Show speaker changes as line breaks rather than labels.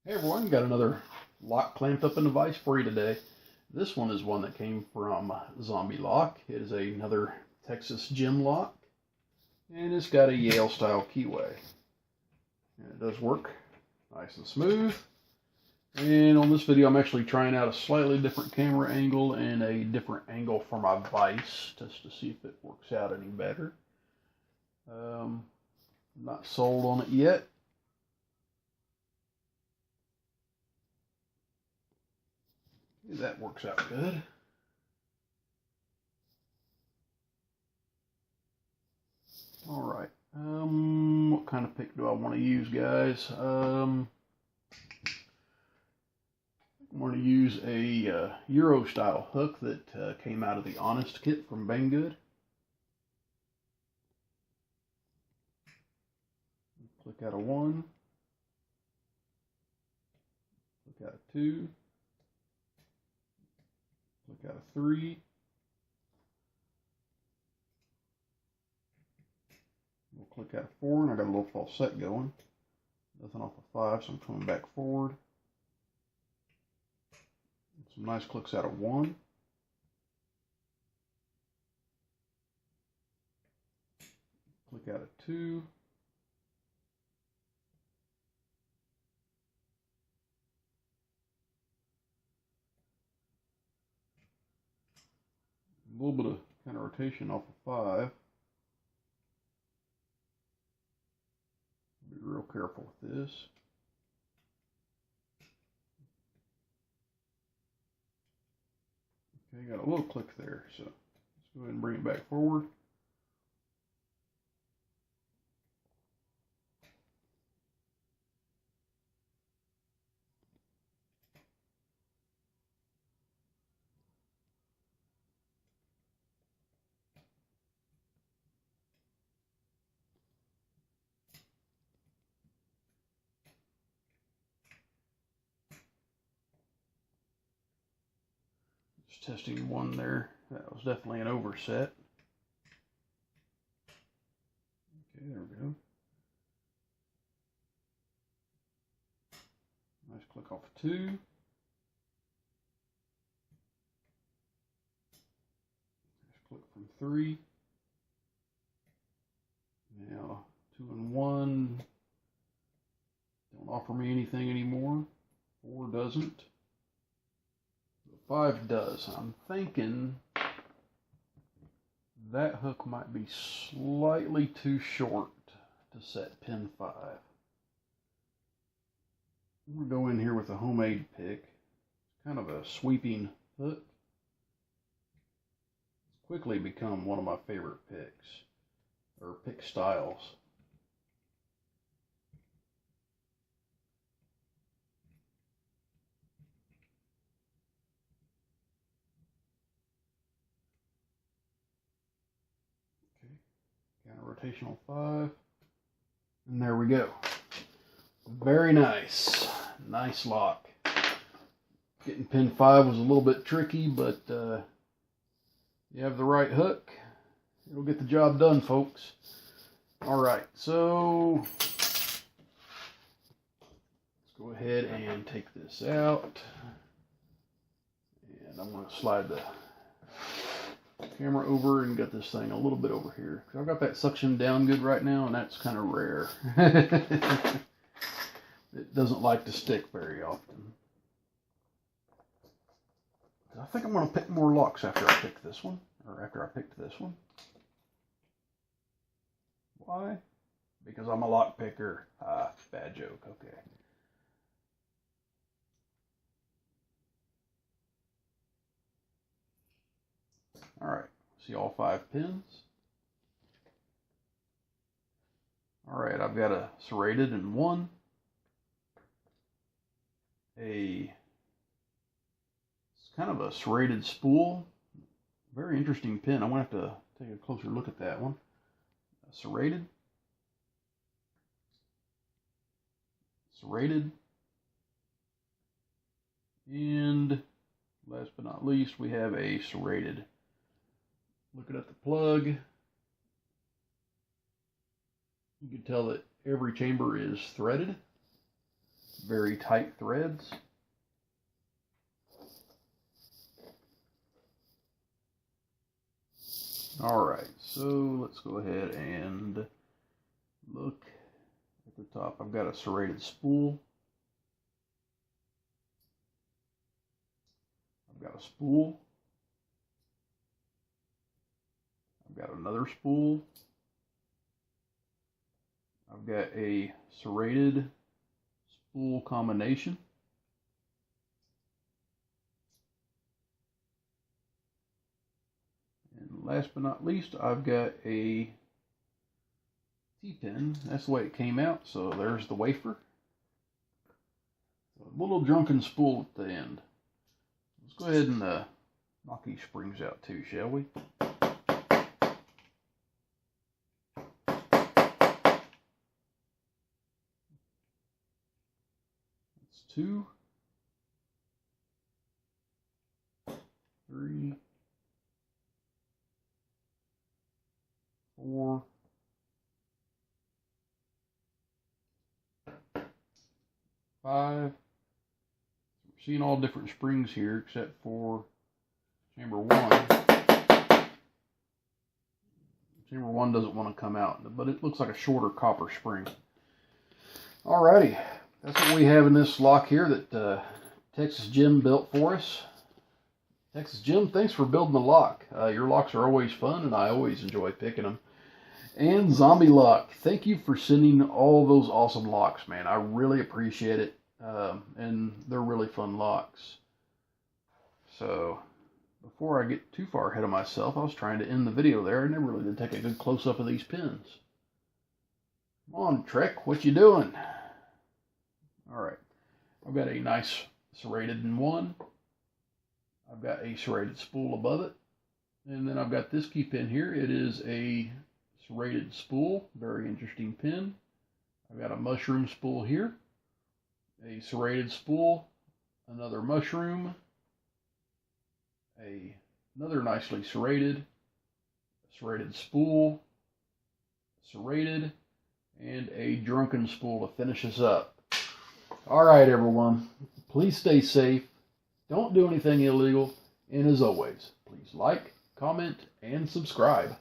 Hey everyone, got another lock clamped up in the vise for you today. This one is one that came from Zombie Lock. It is another Texas gym lock, and it's got a Yale style keyway. And it does work nice and smooth. And on this video I'm actually trying out a slightly different camera angle and a different angle for my vise just to see if it works out any better. I'm not sold on it yet. That works out good. All right. What kind of pick do I want to use, guys? I'm going to use a Euro style hook that came out of the Honest kit from Banggood. Click out a 1. Click out a 2. Click out a 3. We'll click out a 4, and I got a little falset going. Nothing off a 5, so I'm coming back forward. Some nice clicks out of 1. Click out a 2. A little bit of kind of rotation off of 5. Be real careful with this. Okay, got a little click there, so let's go ahead and bring it back forward. Just testing one there. That was definitely an overset. Okay, there we go. Nice click off 2. Nice click from 3. Now 2 and 1 don't offer me anything anymore. 4 doesn't. 5 does. I'm thinking that hook might be slightly too short to set pin 5. I'm going to go in here with a homemade pick. It's kind of a sweeping hook. It's quickly become one of my favorite picks, or pick styles. Counter rotational 5. And there we go. Very nice. Nice lock. Getting pin 5 was a little bit tricky, but you have the right hook, it'll get the job done, folks. Alright, so let's go ahead and take this out. And I'm going to slide the camera over and get this thing a little bit over here. I've got that suction down good right now, and that's kind of rare. It doesn't like to stick very often. I think I'm going to pick more locks after I pick this one, or after I picked this one. Why? Because I'm a lock picker. Ah, bad joke. Okay. All right. See all 5 pins. All right. I've got a serrated in 1. It's kind of a serrated spool. Very interesting pin. I'm going to have to take a closer look at that one. Serrated. Serrated. And last but not least, we have a serrated. Looking at the plug, you can tell that every chamber is threaded. very tight threads. Alright, so let's go ahead and look at the top. I've got a serrated spool. I've got a spool. I've got another spool. I've got a serrated spool combination. And last but not least, I've got a T-pin. That's the way it came out. So there's the wafer. A little drunken spool at the end. Let's go ahead and knock these springs out too, shall we? That's 2, 3, 4, 5. We're seeing all different springs here except for chamber 1. Chamber 1 doesn't want to come out, but it looks like a shorter copper spring. Alrighty, that's what we have in this lock here that Texas Jim built for us. Texas Jim, thanks for building the lock. Your locks are always fun, and I always enjoy picking them. And Zombie Lock, thank you for sending all those awesome locks, man. I really appreciate it, and they're really fun locks. So, before I get too far ahead of myself, I was trying to end the video there. I never really did take a good close-up of these pins. Come on, Trek, what you doing? Alright, I've got a nice serrated one. I've got a serrated spool above it. And then I've got this key pin here. It is a serrated spool, very interesting pin. I've got a mushroom spool here, a serrated spool, another mushroom, another nicely serrated spool, serrated, and a drunken spool to finish us up. Alright everyone, please stay safe, don't do anything illegal, and as always, please like, comment, and subscribe.